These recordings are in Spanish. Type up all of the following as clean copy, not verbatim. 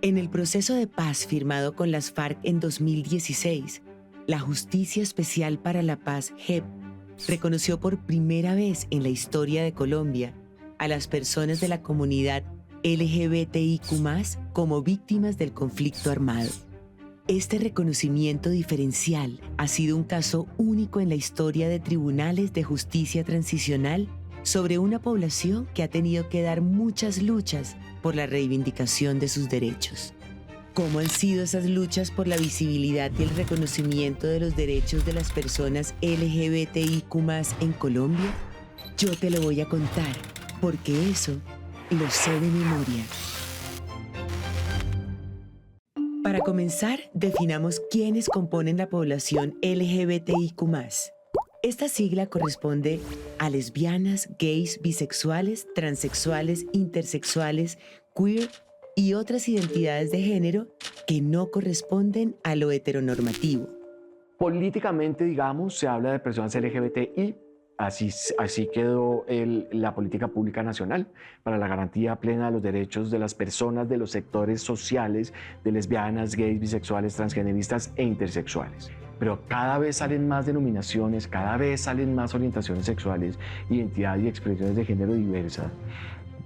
En el proceso de paz firmado con las FARC en 2016, la Justicia Especial para la Paz, JEP, reconoció por primera vez en la historia de Colombia a las personas de la comunidad LGBTIQ+ como víctimas del conflicto armado. Este reconocimiento diferencial ha sido un caso único en la historia de tribunales de justicia transicional sobre una población que ha tenido que dar muchas luchas por la reivindicación de sus derechos. ¿Cómo han sido esas luchas por la visibilidad y el reconocimiento de los derechos de las personas LGBTIQ+ en Colombia? Yo te lo voy a contar, porque eso lo sé de memoria. Para comenzar, definamos quiénes componen la población LGBTIQ+. Esta sigla corresponde a lesbianas, gays, bisexuales, transexuales, intersexuales, queer y otras identidades de género que no corresponden a lo heteronormativo. Políticamente, digamos, se habla de personas LGBTI. Así quedó la política pública nacional para la garantía plena de los derechos de las personas de los sectores sociales de lesbianas, gays, bisexuales, transgeneristas e intersexuales. Pero cada vez salen más denominaciones, cada vez salen más orientaciones sexuales, identidad y expresiones de género diversa.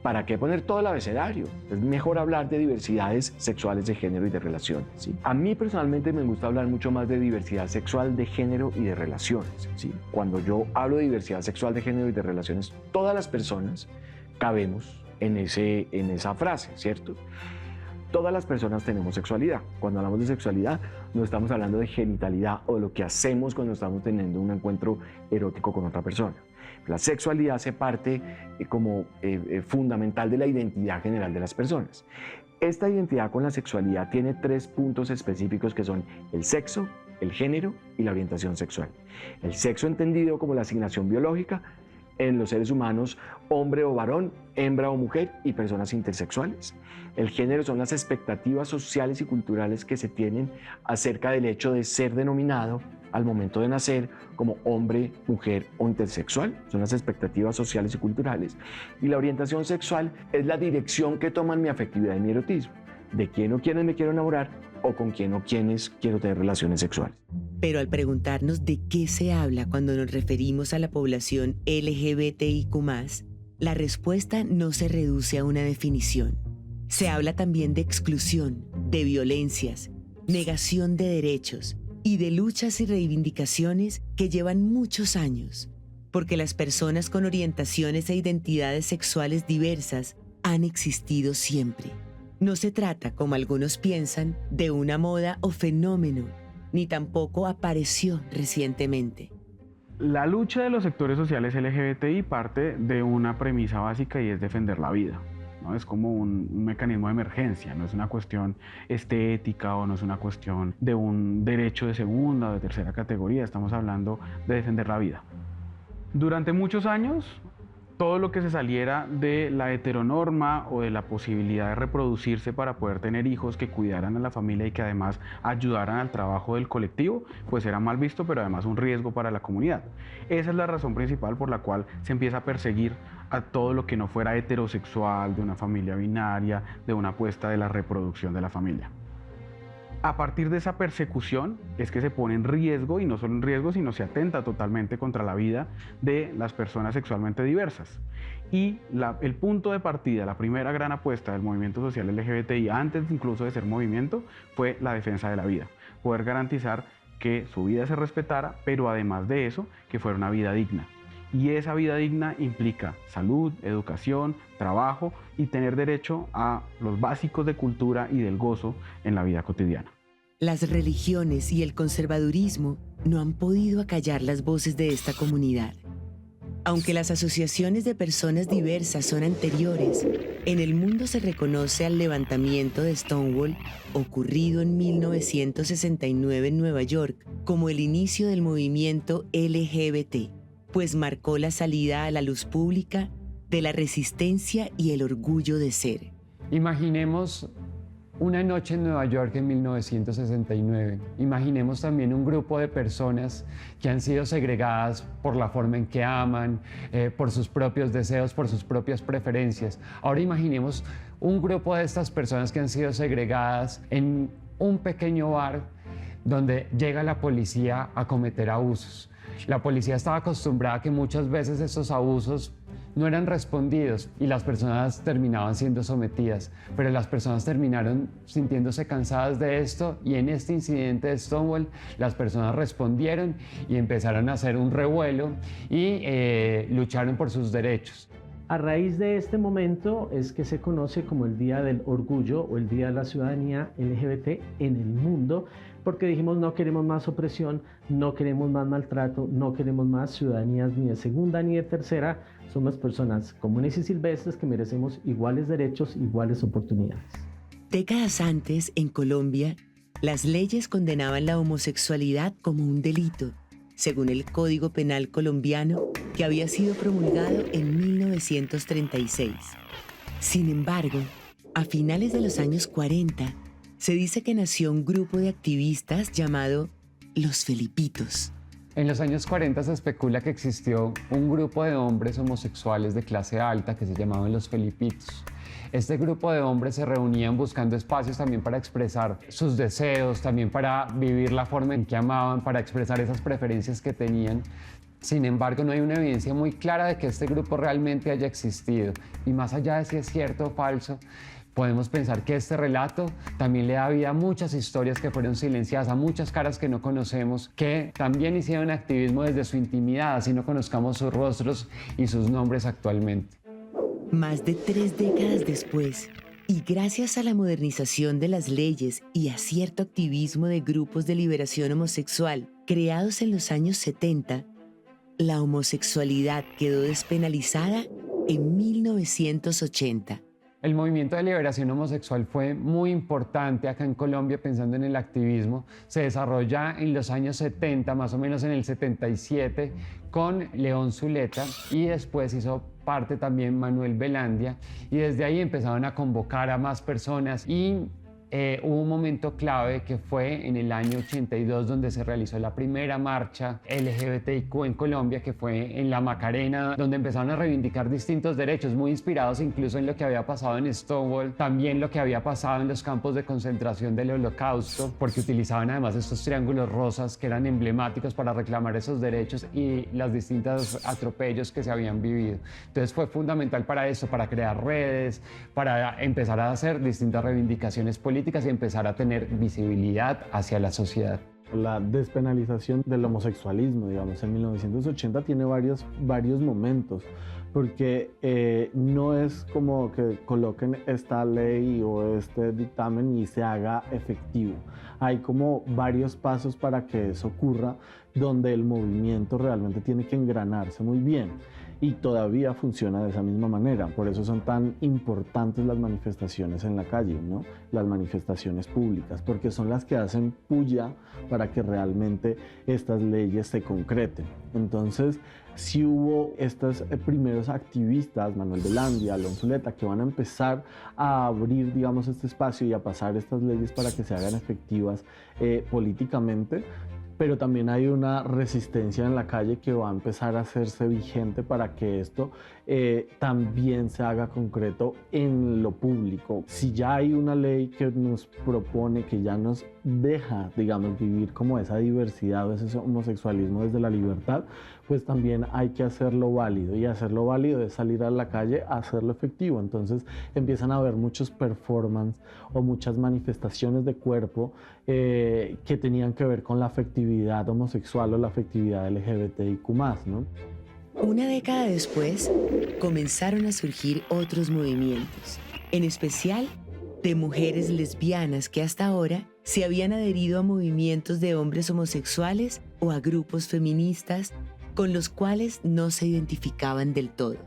¿Para qué poner todo el abecedario? Es mejor hablar de diversidades sexuales de género y de relaciones, ¿sí? A mí personalmente me gusta hablar mucho más de diversidad sexual de género y de relaciones, ¿sí? Cuando yo hablo de diversidad sexual de género y de relaciones, todas las personas cabemos en esa frase, ¿cierto? Todas las personas tenemos sexualidad. Cuando hablamos de sexualidad, no estamos hablando de genitalidad o de lo que hacemos cuando estamos teniendo un encuentro erótico con otra persona. La sexualidad hace parte como fundamental de la identidad general de las personas. Esta identidad con la sexualidad tiene 3 puntos específicos que son el sexo, el género y la orientación sexual. El sexo entendido como la asignación biológica en los seres humanos, hombre o varón, hembra o mujer y personas intersexuales. El género son las expectativas sociales y culturales que se tienen acerca del hecho de ser denominado al momento de nacer como hombre, mujer o intersexual. Son las expectativas sociales y culturales. Y la orientación sexual es la dirección que toman mi afectividad y mi erotismo. De quién o quiénes me quiero enamorar o con quién o quiénes quiero tener relaciones sexuales. Pero al preguntarnos de qué se habla cuando nos referimos a la población LGBTIQ+, la respuesta no se reduce a una definición. Se habla también de exclusión, de violencias, negación de derechos y de luchas y reivindicaciones que llevan muchos años, porque las personas con orientaciones e identidades sexuales diversas han existido siempre. No se trata, como algunos piensan, de una moda o fenómeno, ni tampoco apareció recientemente. La lucha de los sectores sociales LGBTI parte de una premisa básica y es defender la vida, ¿no? Es como un mecanismo de emergencia, no es una cuestión estética o no es una cuestión de un derecho de segunda o de tercera categoría, estamos hablando de defender la vida. Durante muchos años, todo lo que se saliera de la heteronorma o de la posibilidad de reproducirse para poder tener hijos que cuidaran a la familia y que además ayudaran al trabajo del colectivo, pues era mal visto, pero además un riesgo para la comunidad. Esa es la razón principal por la cual se empieza a perseguir a todo lo que no fuera heterosexual, de una familia binaria, de una apuesta de la reproducción de la familia. A partir de esa persecución es que se pone en riesgo, y no solo en riesgo, sino se atenta totalmente contra la vida de las personas sexualmente diversas. Y el punto de partida, la primera gran apuesta del movimiento social LGBTI, antes incluso de ser movimiento, fue la defensa de la vida. Poder garantizar que su vida se respetara, pero además de eso, que fuera una vida digna. Y esa vida digna implica salud, educación, trabajo y tener derecho a los básicos de cultura y del gozo en la vida cotidiana. Las religiones y el conservadurismo no han podido acallar las voces de esta comunidad. Aunque las asociaciones de personas diversas son anteriores, en el mundo se reconoce al levantamiento de Stonewall, ocurrido en 1969 en Nueva York, como el inicio del movimiento LGBT, pues marcó la salida a la luz pública de la resistencia y el orgullo de ser. Imaginemos Una noche en Nueva York en 1969. Imaginemos también un grupo de personas que han sido segregadas por la forma en que aman, por sus propios deseos, por sus propias preferencias. Ahora imaginemos un grupo de estas personas que han sido segregadas en un pequeño bar donde llega la policía a cometer abusos. La policía estaba acostumbrada a que muchas veces estos abusos no eran respondidos y las personas terminaban siendo sometidas, pero las personas terminaron sintiéndose cansadas de esto y en este incidente de Stonewall las personas respondieron y empezaron a hacer un revuelo y lucharon por sus derechos. A raíz de este momento es que se conoce como el Día del Orgullo o el Día de la Ciudadanía LGBT en el mundo, porque dijimos no queremos más opresión, no queremos más maltrato, no queremos más ciudadanías ni de segunda ni de tercera. Somos personas comunes y silvestres que merecemos iguales derechos, iguales oportunidades. Décadas antes, en Colombia, las leyes condenaban la homosexualidad como un delito, según el Código Penal colombiano, que había sido promulgado en 1936. Sin embargo, a finales de los años 40, se dice que nació un grupo de activistas llamado Los Felipitos. En los años 40 se especula que existió un grupo de hombres homosexuales de clase alta que se llamaban Los Felipitos. Este grupo de hombres se reunían buscando espacios también para expresar sus deseos, también para vivir la forma en que amaban, para expresar esas preferencias que tenían. Sin embargo, no hay una evidencia muy clara de que este grupo realmente haya existido. Y más allá de si es cierto o falso, podemos pensar que este relato también le da vida a muchas historias que fueron silenciadas, a muchas caras que no conocemos, que también hicieron activismo desde su intimidad, así no conozcamos sus rostros y sus nombres actualmente. Más de 3 décadas después, y gracias a la modernización de las leyes y a cierto activismo de grupos de liberación homosexual creados en los años 70, la homosexualidad quedó despenalizada en 1980. El movimiento de liberación homosexual fue muy importante acá en Colombia, pensando en el activismo. Se desarrolla en los años 70, más o menos en el 77, con León Zuleta, y después hizo parte también Manuel Velandia, y desde ahí empezaron a convocar a más personas y hubo un momento clave que fue en el año 82 donde se realizó la primera marcha LGBTIQ en Colombia, que fue en la Macarena, donde empezaron a reivindicar distintos derechos, muy inspirados incluso en lo que había pasado en Stonewall, también lo que había pasado en los campos de concentración del Holocausto, porque utilizaban además estos triángulos rosas que eran emblemáticos para reclamar esos derechos y los distintos atropellos que se habían vivido. Entonces fue fundamental para eso, para crear redes, para empezar a hacer distintas reivindicaciones políticas y empezar a tener visibilidad hacia la sociedad. La despenalización del homosexualismo, digamos, en 1980 tiene varios momentos, porque no es como que coloquen esta ley o este dictamen y se haga efectivo. Hay como varios pasos para que eso ocurra, donde el movimiento realmente tiene que engranarse muy bien. Y todavía funciona de esa misma manera. Por eso son tan importantes las manifestaciones en la calle, ¿no? Las manifestaciones públicas, porque son las que hacen puya para que realmente estas leyes se concreten. Entonces, si hubo estos primeros activistas, Manuel Velandia, León Zuleta, que van a empezar a abrir, digamos, este espacio y a pasar estas leyes para que se hagan efectivas políticamente. Pero también hay una resistencia en la calle que va a empezar a hacerse vigente para que esto también se haga concreto en lo público. Si ya hay una ley que nos propone, que ya nos deja, digamos, vivir como esa diversidad o ese homosexualismo desde la libertad, pues también hay que hacerlo válido, y hacerlo válido es salir a la calle a hacerlo efectivo. Entonces empiezan a haber muchos performances o muchas manifestaciones de cuerpo que tenían que ver con la afectividad homosexual o la afectividad LGBTIQ+, ¿no? Una década después, comenzaron a surgir otros movimientos, en especial de mujeres lesbianas que hasta ahora se habían adherido a movimientos de hombres homosexuales o a grupos feministas con los cuales no se identificaban del todo.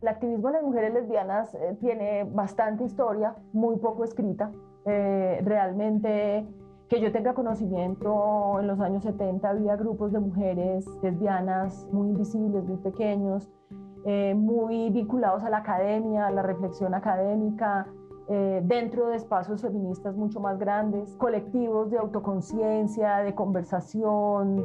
El activismo de las mujeres lesbianas tiene bastante historia, muy poco escrita. Realmente, que yo tenga conocimiento, en los años 70 había grupos de mujeres lesbianas muy invisibles, muy pequeños, muy vinculados a la academia, a la reflexión académica, dentro de espacios feministas mucho más grandes, colectivos de autoconciencia, de conversación,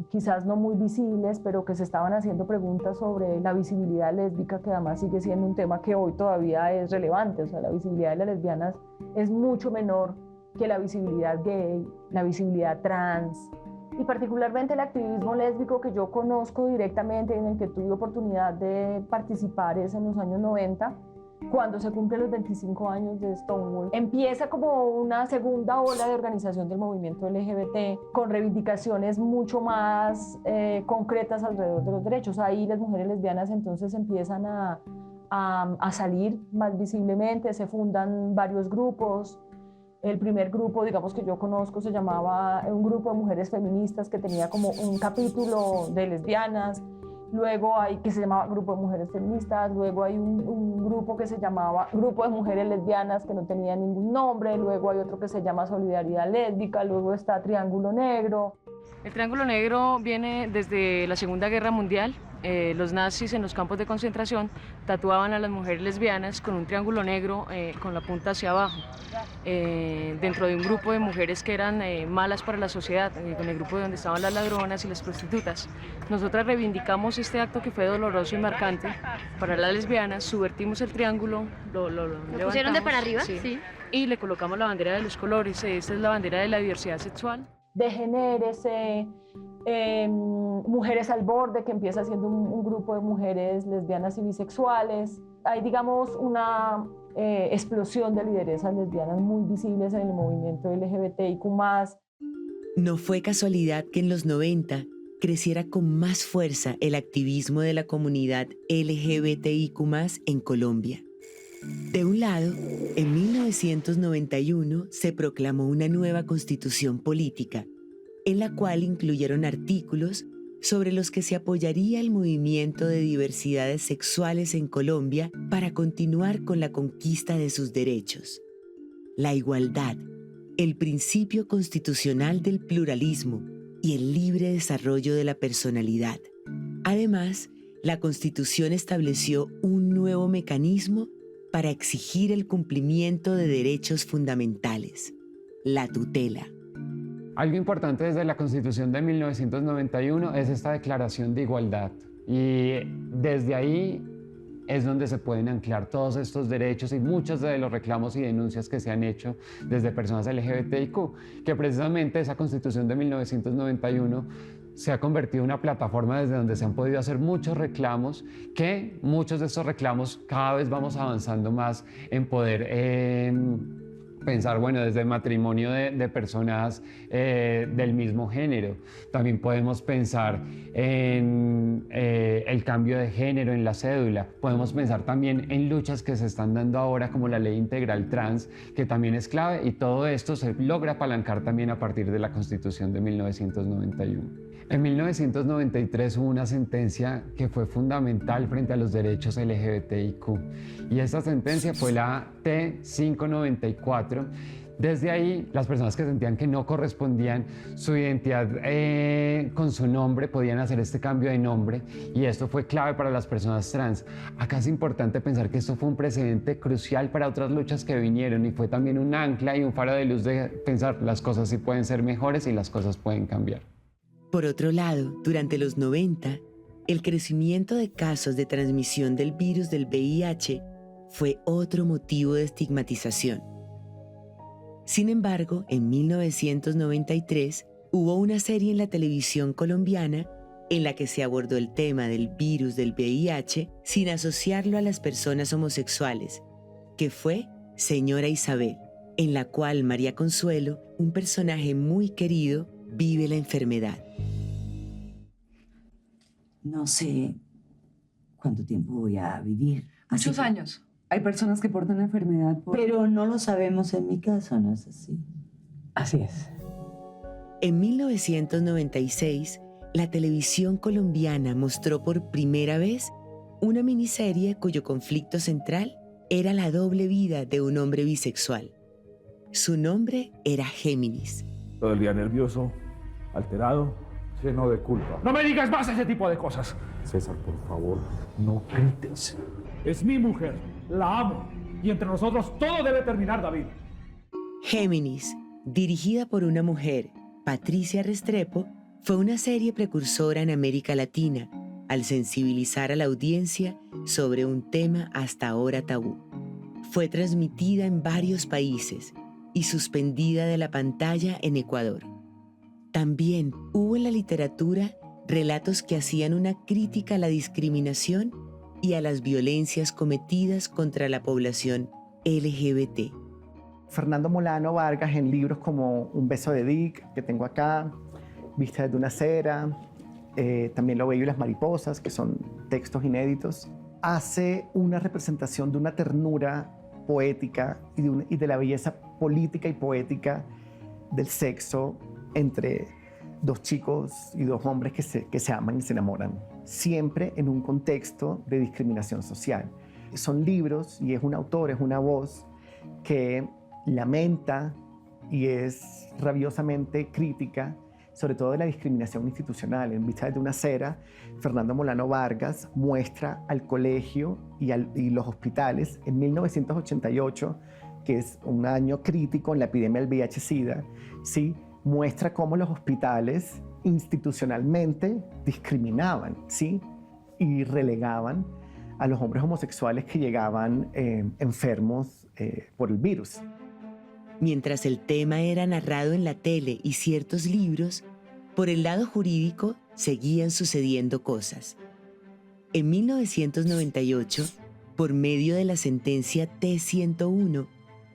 quizás no muy visibles, pero que se estaban haciendo preguntas sobre la visibilidad lésbica, que además sigue siendo un tema que hoy todavía es relevante. O sea, la visibilidad de las lesbianas es mucho menor que la visibilidad gay, la visibilidad trans, y particularmente el activismo lésbico que yo conozco directamente, en el que tuve oportunidad de participar, es en los años 90, cuando se cumplen los 25 años de Stonewall. Empieza como una segunda ola de organización del movimiento LGBT, con reivindicaciones mucho más concretas alrededor de los derechos. Ahí las mujeres lesbianas entonces empiezan a salir más visiblemente, se fundan varios grupos. El primer grupo, digamos, que yo conozco se llamaba un grupo de mujeres feministas que tenía como un capítulo de lesbianas. Luego hay que se llamaba Grupo de Mujeres Feministas. Luego hay un grupo que se llamaba Grupo de Mujeres Lesbianas, que no tenía ningún nombre. Luego hay otro que se llama Solidaridad Lésbica. Luego está Triángulo Negro. El Triángulo Negro viene desde la Segunda Guerra Mundial. Los nazis en los campos de concentración tatuaban a las mujeres lesbianas con un triángulo negro con la punta hacia abajo, dentro de un grupo de mujeres que eran malas para la sociedad, con el grupo donde estaban las ladronas y las prostitutas. Nosotras reivindicamos este acto que fue doloroso y marcante para las lesbianas, subvertimos el triángulo, lo pusieron de para arriba, sí, y le colocamos la bandera de los colores. Esta es la bandera de la diversidad sexual. Degenérese, Mujeres al Borde, que empieza siendo un grupo de mujeres lesbianas y bisexuales. Hay, digamos, una explosión de lideresas lesbianas muy visibles en el movimiento LGBTIQ+. No fue casualidad que en los 90 creciera con más fuerza el activismo de la comunidad LGBTIQ+ en Colombia. De un lado, en 1991 se proclamó una nueva constitución política, en la cual incluyeron artículos sobre los que se apoyaría el movimiento de diversidades sexuales en Colombia para continuar con la conquista de sus derechos. La igualdad, el principio constitucional del pluralismo y el libre desarrollo de la personalidad. Además, la Constitución estableció un nuevo mecanismo para exigir el cumplimiento de derechos fundamentales, la tutela. Algo importante desde la Constitución de 1991 es esta declaración de igualdad, y desde ahí es donde se pueden anclar todos estos derechos y muchos de los reclamos y denuncias que se han hecho desde personas LGBTIQ, que precisamente esa Constitución de 1991 se ha convertido en una plataforma desde donde se han podido hacer muchos reclamos, que muchos de estos reclamos cada vez vamos avanzando más en poder pensar, bueno, desde el matrimonio de personas del mismo género. También podemos pensar en el cambio de género en la cédula. Podemos pensar también en luchas que se están dando ahora, como la ley integral trans, que también es clave, y todo esto se logra apalancar también a partir de la Constitución de 1991. En 1993 hubo una sentencia que fue fundamental frente a los derechos LGBTIQ, y esta sentencia fue la T-594. Desde ahí, las personas que sentían que no correspondían su identidad con su nombre podían hacer este cambio de nombre, y esto fue clave para las personas trans. Acá es importante pensar que esto fue un precedente crucial para otras luchas que vinieron, y fue también un ancla y un faro de luz de pensar las cosas sí pueden ser mejores y las cosas pueden cambiar. Por otro lado, durante los 90, el crecimiento de casos de transmisión del virus del VIH fue otro motivo de estigmatización. Sin embargo, en 1993 hubo una serie en la televisión colombiana en la que se abordó el tema del virus del VIH sin asociarlo a las personas homosexuales, que fue Señora Isabel, en la cual María Consuelo, un personaje muy querido, vive la enfermedad. No sé cuánto tiempo voy a vivir. Muchos años. Hay personas que portan la enfermedad Pero no lo sabemos en mi caso, ¿no es así? Así es. En 1996, la televisión colombiana mostró por primera vez una miniserie cuyo conflicto central era la doble vida de un hombre bisexual. Su nombre era Géminis. Todo el día nervioso, alterado, lleno de culpa. ¡No me digas más ese tipo de cosas! César, por favor, no grites. Es mi mujer, la amo. Y entre nosotros todo debe terminar, David. Géminis, dirigida por una mujer, Patricia Restrepo, fue una serie precursora en América Latina al sensibilizar a la audiencia sobre un tema hasta ahora tabú. Fue transmitida en varios países y suspendida de la pantalla en Ecuador. También hubo en la literatura relatos que hacían una crítica a la discriminación y a las violencias cometidas contra la población LGBT. Fernando Molano Vargas, en libros como Un beso de Dick, que tengo acá, Vista desde una acera, también Lo bello y las mariposas, que son textos inéditos, hace una representación de una ternura poética y de la belleza política y poética del sexo entre dos chicos y dos hombres que se aman y se enamoran, siempre en un contexto de discriminación social. Son libros y es un autor, es una voz que lamenta y es rabiosamente crítica, sobre todo de la discriminación institucional. En Vista desde una acera, Fernando Molano Vargas muestra al colegio y los hospitales en 1988, que es un año crítico en la epidemia del VIH-Sida, ¿sí? Muestra cómo los hospitales institucionalmente discriminaban, ¿sí? Y relegaban a los hombres homosexuales que llegaban enfermos por el virus. Mientras el tema era narrado en la tele y ciertos libros, por el lado jurídico seguían sucediendo cosas. En 1998, por medio de la sentencia T-101,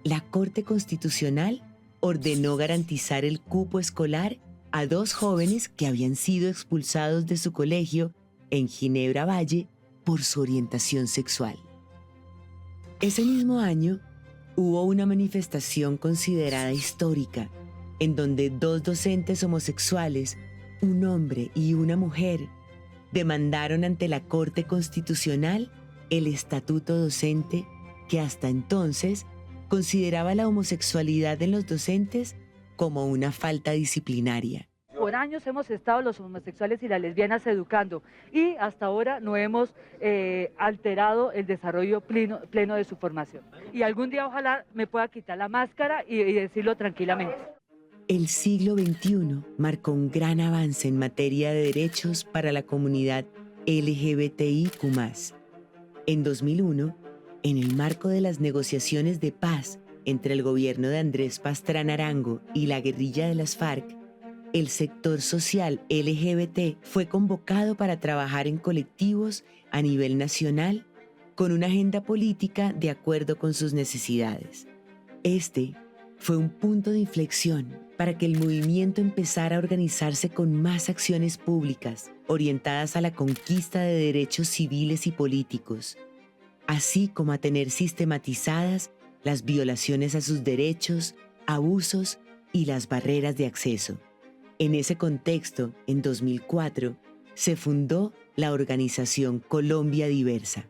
la Corte Constitucional ordenó garantizar el cupo escolar a 2 jóvenes que habían sido expulsados de su colegio en Ginebra Valle por su orientación sexual. Ese mismo año, hubo una manifestación considerada histórica, en donde 2 docentes homosexuales, un hombre y una mujer, demandaron ante la Corte Constitucional el estatuto docente que hasta entonces consideraba la homosexualidad en los docentes como una falta disciplinaria. Por años hemos estado los homosexuales y las lesbianas educando y hasta ahora no hemos alterado el desarrollo pleno de su formación. Y algún día ojalá me pueda quitar la máscara y decirlo tranquilamente. El siglo XXI marcó un gran avance en materia de derechos para la comunidad LGBTIQ+. En 2001, en el marco de las negociaciones de paz entre el gobierno de Andrés Pastrana Arango y la guerrilla de las FARC, el sector social LGBT fue convocado para trabajar en colectivos a nivel nacional con una agenda política de acuerdo con sus necesidades. Este fue un punto de inflexión para que el movimiento empezara a organizarse con más acciones públicas orientadas a la conquista de derechos civiles y políticos, así como a tener sistematizadas las violaciones a sus derechos, abusos y las barreras de acceso. En ese contexto, en 2004, se fundó la organización Colombia Diversa.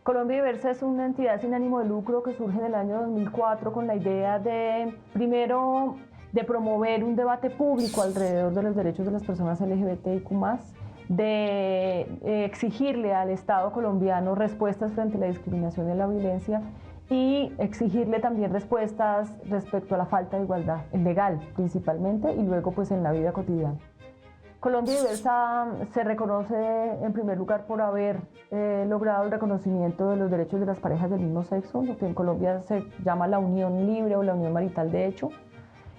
Colombia Diversa es una entidad sin ánimo de lucro que surge en el año 2004 con la idea de, primero, de promover un debate público alrededor de los derechos de las personas LGBTIQ+, de exigirle al Estado colombiano respuestas frente a la discriminación y la violencia y exigirle también respuestas respecto a la falta de igualdad, legal principalmente, y luego pues en la vida cotidiana. Colombia Diversa se reconoce en primer lugar por haber logrado el reconocimiento de los derechos de las parejas del mismo sexo, lo que en Colombia se llama la unión libre o la unión marital de hecho,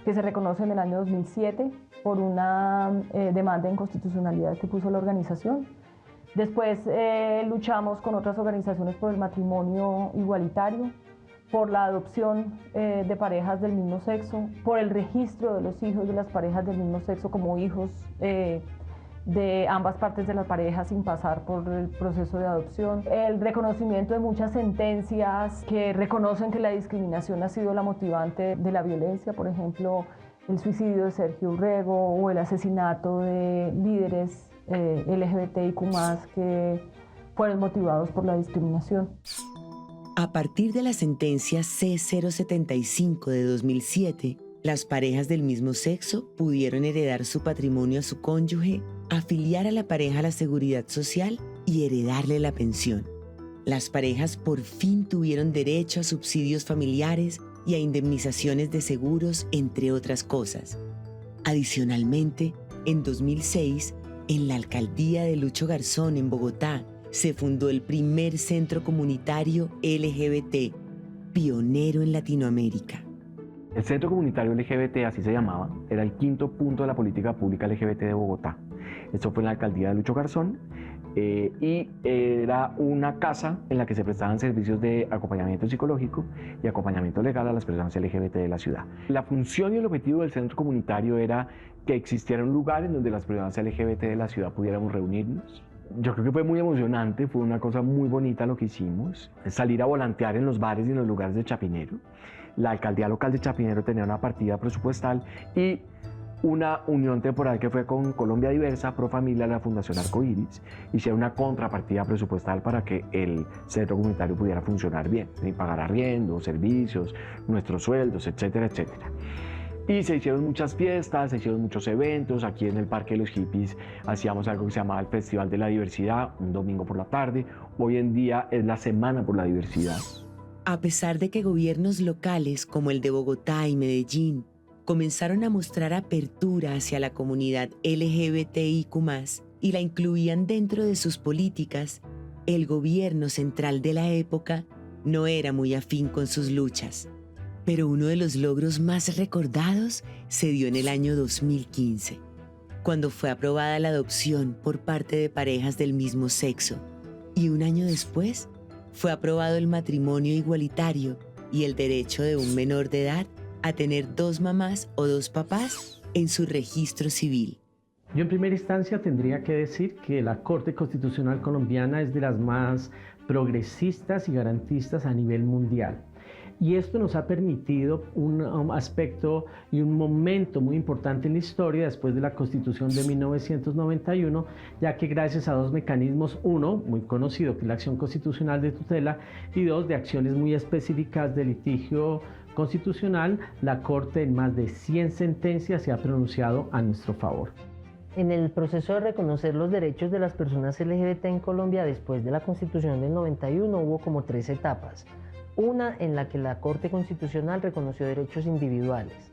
que se reconoce en el año 2007 por una demanda de inconstitucionalidad que puso la organización. Después luchamos con otras organizaciones por el matrimonio igualitario, por la adopción de parejas del mismo sexo, por el registro de los hijos de las parejas del mismo sexo como hijos de ambas partes de la pareja sin pasar por el proceso de adopción, el reconocimiento de muchas sentencias que reconocen que la discriminación ha sido la motivante de la violencia, por ejemplo, el suicidio de Sergio Urrego o el asesinato de líderes LGBTIQ+, que fueron motivados por la discriminación. A partir de la sentencia C-075 de 2007, las parejas del mismo sexo pudieron heredar su patrimonio a su cónyuge, afiliar a la pareja a la seguridad social y heredarle la pensión. Las parejas por fin tuvieron derecho a subsidios familiares y a indemnizaciones de seguros, entre otras cosas. Adicionalmente, en 2006, en la alcaldía de Lucho Garzón, en Bogotá, se fundó el primer centro comunitario LGBT, pionero en Latinoamérica. El Centro Comunitario LGBT, así se llamaba, era el quinto punto de la política pública LGBT de Bogotá. Esto fue en la alcaldía de Lucho Garzón y era una casa en la que se prestaban servicios de acompañamiento psicológico y acompañamiento legal a las personas LGBT de la ciudad. La función y el objetivo del centro comunitario era que existiera un lugar en donde las personas LGBT de la ciudad pudiéramos reunirnos. Yo creo que fue muy emocionante, fue una cosa muy bonita lo que hicimos, salir a volantear en los bares y en los lugares de Chapinero. La alcaldía local de Chapinero tenía una partida presupuestal y una unión temporal que fue con Colombia Diversa, Pro Familia, la Fundación Arcoíris, hicieron una contrapartida presupuestal para que el centro comunitario pudiera funcionar bien, sin pagar arriendo, servicios, nuestros sueldos, etcétera, etcétera. Y se hicieron muchas fiestas, se hicieron muchos eventos. Aquí en el Parque de los Hippies hacíamos algo que se llamaba el Festival de la Diversidad, un domingo por la tarde. Hoy en día es la Semana por la Diversidad. A pesar de que gobiernos locales como el de Bogotá y Medellín comenzaron a mostrar apertura hacia la comunidad LGBTIQ+, y la incluían dentro de sus políticas, el gobierno central de la época no era muy afín con sus luchas. Pero uno de los logros más recordados se dio en el año 2015, cuando fue aprobada la adopción por parte de parejas del mismo sexo, y un año después fue aprobado el matrimonio igualitario y el derecho de un menor de edad a tener 2 mamás o 2 papás en su registro civil. Yo en primera instancia tendría que decir que la Corte Constitucional colombiana es de las más progresistas y garantistas a nivel mundial. Y esto nos ha permitido un aspecto y un momento muy importante en la historia después de la Constitución de 1991, ya que gracias a 2 mecanismos, uno, muy conocido, que es la acción constitucional de tutela, y 2, de acciones muy específicas de litigio constitucional, la Corte en más de 100 sentencias se ha pronunciado a nuestro favor. En el proceso de reconocer los derechos de las personas LGBT en Colombia después de la Constitución del 91 hubo como 3 etapas. Una en la que la Corte Constitucional reconoció derechos individuales.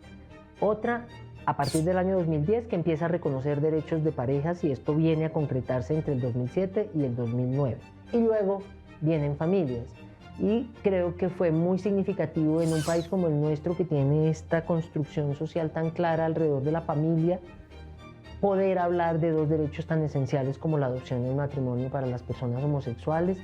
Otra a partir del año 2010 que empieza a reconocer derechos de parejas y esto viene a concretarse entre el 2007 y el 2009. Y luego vienen familias. Y creo que fue muy significativo en un país como el nuestro que tiene esta construcción social tan clara alrededor de la familia, poder hablar de 2 derechos tan esenciales como la adopción y el matrimonio para las personas homosexuales.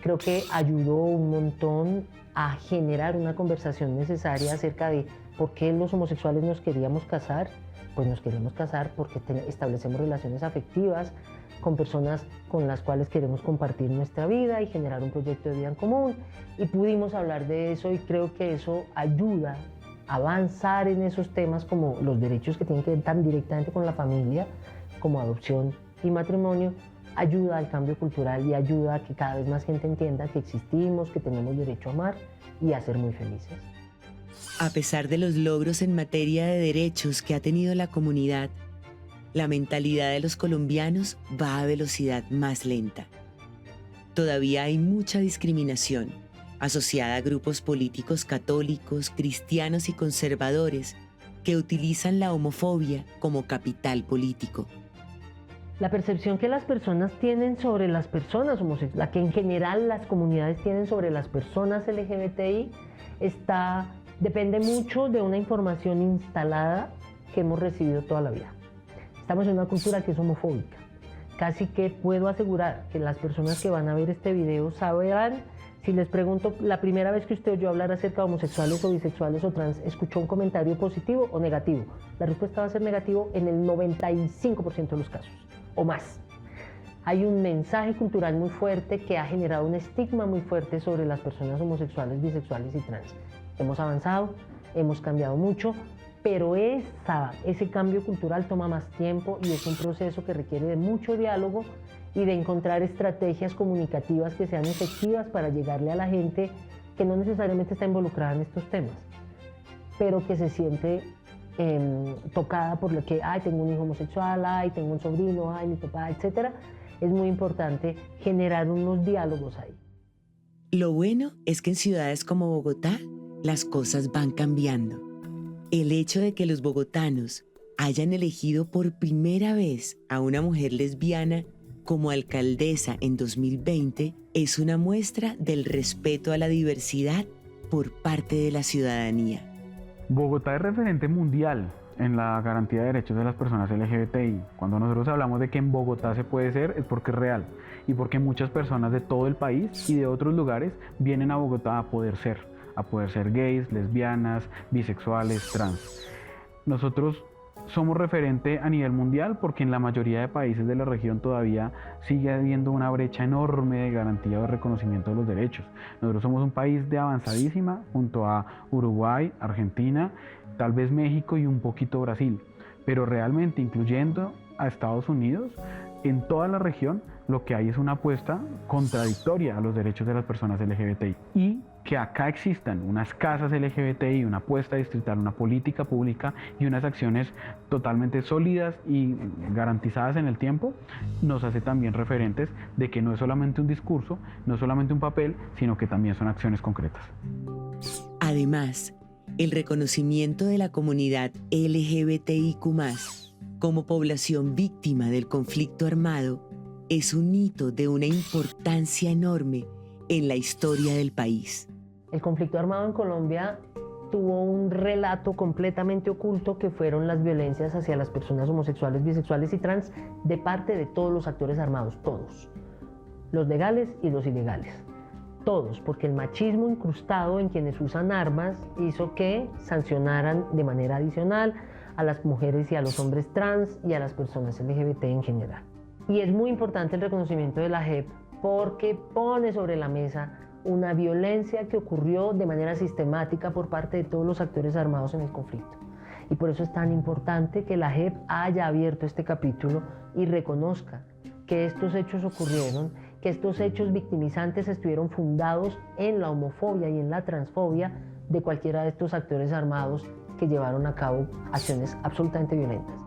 Creo que ayudó un montón a generar una conversación necesaria acerca de por qué los homosexuales nos queríamos casar. Pues nos queremos casar porque establecemos relaciones afectivas con personas con las cuales queremos compartir nuestra vida y generar un proyecto de vida en común. Y pudimos hablar de eso y creo que eso ayuda a avanzar en esos temas como los derechos que tienen que ver tan directamente con la familia, como adopción y matrimonio, ayuda al cambio cultural y ayuda a que cada vez más gente entienda que existimos, que tenemos derecho a amar y a ser muy felices. A pesar de los logros en materia de derechos que ha tenido la comunidad, la mentalidad de los colombianos va a velocidad más lenta. Todavía hay mucha discriminación asociada a grupos políticos católicos, cristianos y conservadores que utilizan la homofobia como capital político. La percepción que las personas tienen sobre las personas homosexuales, la que en general las comunidades tienen sobre las personas LGBTI, depende mucho de una información instalada que hemos recibido toda la vida. Estamos en una cultura que es homofóbica. Casi que puedo asegurar que las personas que van a ver este video sabrán, si les pregunto la primera vez que usted oyó hablar acerca de homosexuales o bisexuales o trans, ¿escuchó un comentario positivo o negativo? La respuesta va a ser negativo en el 95% de los casos. O más. Hay un mensaje cultural muy fuerte que ha generado un estigma muy fuerte sobre las personas homosexuales, bisexuales y trans. Hemos avanzado, hemos cambiado mucho, pero ese cambio cultural toma más tiempo y es un proceso que requiere de mucho diálogo y de encontrar estrategias comunicativas que sean efectivas para llegarle a la gente que no necesariamente está involucrada en estos temas, pero que se siente tocada por lo que, tengo un hijo homosexual, tengo un sobrino, mi papá, etc. Es muy importante generar unos diálogos ahí. Lo bueno es que en ciudades como Bogotá, las cosas van cambiando. El hecho de que los bogotanos hayan elegido por primera vez a una mujer lesbiana como alcaldesa en 2020 es una muestra del respeto a la diversidad por parte de la ciudadanía. Bogotá es referente mundial en la garantía de derechos de las personas LGBTI. Cuando nosotros hablamos de que en Bogotá se puede ser, es porque es real y porque muchas personas de todo el país y de otros lugares vienen a Bogotá a poder ser gays, lesbianas, bisexuales, trans. Nosotros somos referente a nivel mundial porque en la mayoría de países de la región todavía sigue habiendo una brecha enorme de garantía o reconocimiento de los derechos. Nosotros somos un país de avanzadísima junto a Uruguay, Argentina, tal vez México y un poquito Brasil, pero realmente incluyendo a Estados Unidos, en toda la región lo que hay es una apuesta contradictoria a los derechos de las personas LGBTI y que acá existan unas casas LGBTI, una apuesta distrital, una política pública y unas acciones totalmente sólidas y garantizadas en el tiempo, nos hace también referentes de que no es solamente un discurso, no es solamente un papel, sino que también son acciones concretas. Además, el reconocimiento de la comunidad LGBTIQ+, como población víctima del conflicto armado, es un hito de una importancia enorme en la historia del país. El conflicto armado en Colombia tuvo un relato completamente oculto que fueron las violencias hacia las personas homosexuales, bisexuales y trans de parte de todos los actores armados, todos, los legales y los ilegales, todos, porque el machismo incrustado en quienes usan armas hizo que sancionaran de manera adicional a las mujeres y a los hombres trans y a las personas LGBT en general. Y es muy importante el reconocimiento de la JEP porque pone sobre la mesa una violencia que ocurrió de manera sistemática por parte de todos los actores armados en el conflicto. Y por eso es tan importante que la JEP haya abierto este capítulo y reconozca que estos hechos ocurrieron, que estos hechos victimizantes estuvieron fundados en la homofobia y en la transfobia de cualquiera de estos actores armados que llevaron a cabo acciones absolutamente violentas.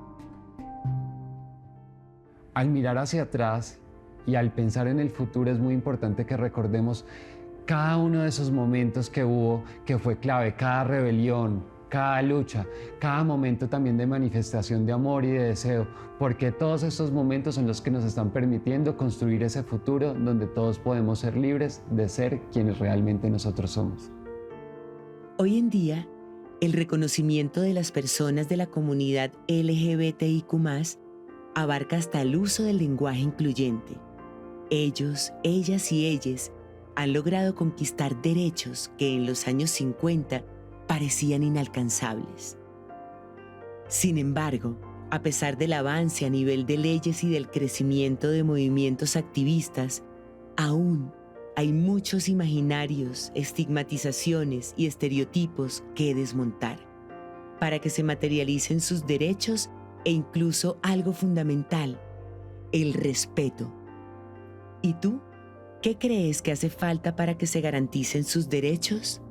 Al mirar hacia atrás y al pensar en el futuro es muy importante que recordemos cada uno de esos momentos que hubo, que fue clave, cada rebelión, cada lucha, cada momento también de manifestación de amor y de deseo, porque todos estos momentos son los que nos están permitiendo construir ese futuro donde todos podemos ser libres de ser quienes realmente nosotros somos. Hoy en día, el reconocimiento de las personas de la comunidad LGBTIQ+, abarca hasta el uso del lenguaje incluyente. Ellos, ellas y ellas han logrado conquistar derechos que en los años 50 parecían inalcanzables. Sin embargo, a pesar del avance a nivel de leyes y del crecimiento de movimientos activistas, aún hay muchos imaginarios, estigmatizaciones y estereotipos que desmontar para que se materialicen sus derechos e incluso algo fundamental, el respeto. ¿Y tú? ¿Qué crees que hace falta para que se garanticen sus derechos?